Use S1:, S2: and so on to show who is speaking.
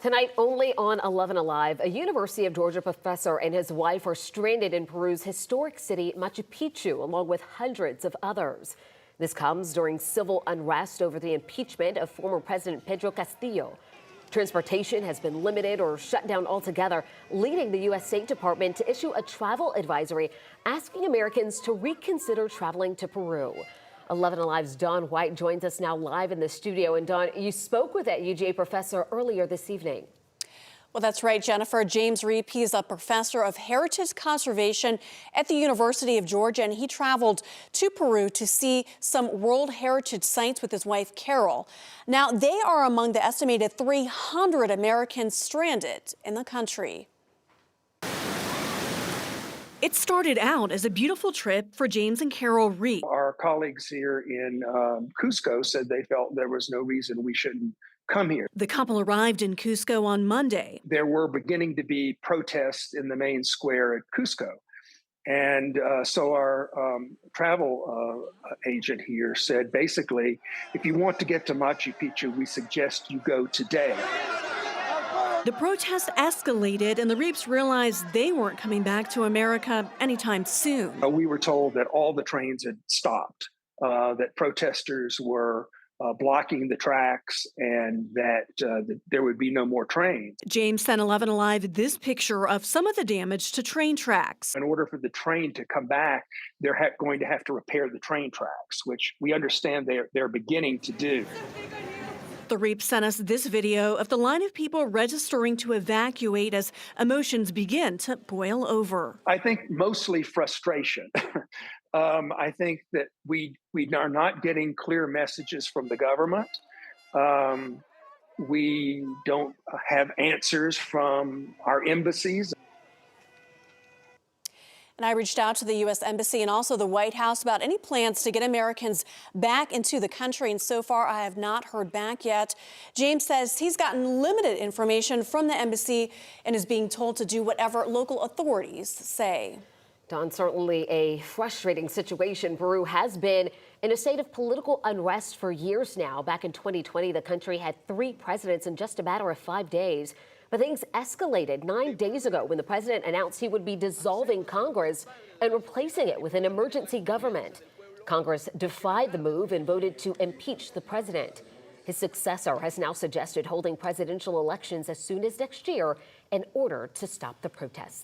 S1: Tonight, only on 11 Alive, a University of Georgia professor and his wife are stranded in Peru's historic city, Machu Picchu, along with hundreds of others. This comes during civil unrest over the impeachment of former President Pedro Castillo. Transportation has been limited or shut down altogether, leading the U.S. State Department to issue a travel advisory asking Americans to reconsider traveling to Peru. 11 Alive's Don White joins us now live in the studio. And Don, you spoke with that UGA professor earlier this evening.
S2: Well, that's right, Jennifer. James Reep, he's a professor of heritage conservation at the University of Georgia, and he traveled to Peru to see some World Heritage sites with his wife, Carol. Now, they are among the estimated 300 Americans stranded in the country.
S3: It started out as a beautiful trip for James and Carol Reep.
S4: Our colleagues here in Cusco said they felt there was no reason we shouldn't come here.
S3: The couple arrived in Cusco on Monday.
S4: There were beginning to be protests in the main square at Cusco. And so our travel agent here said, basically, if you want to get to Machu Picchu, we suggest you go today.
S3: The protest escalated, and the Reeps realized they weren't coming back to America anytime soon.
S4: We were told that all the trains had stopped, that protesters were blocking the tracks, and that there would be no more trains.
S3: James sent 11 Alive this picture of some of the damage to train tracks.
S4: In order for the train to come back, they're going to have to repair the train tracks, which we understand they're beginning to do.
S3: The Reeps sent us this video of the line of people registering to evacuate as emotions begin to boil over.
S4: I think mostly frustration. I think that we are not getting clear messages from the government. We don't have answers from our embassies.
S2: And I reached out to the U.S. Embassy and also the White House about any plans to get Americans back into the country, and so far I have not heard back yet. James says he's gotten limited information from the embassy and is being told to do whatever local authorities say.
S1: Don, certainly a frustrating situation. Peru has been in a state of political unrest for years now. Back in 2020, the country had 3 presidents in just a matter of 5 days. But things escalated 9 days ago when the president announced he would be dissolving Congress and replacing it with an emergency government. Congress defied the move and voted to impeach the president. His successor has now suggested holding presidential elections as soon as next year in order to stop the protests.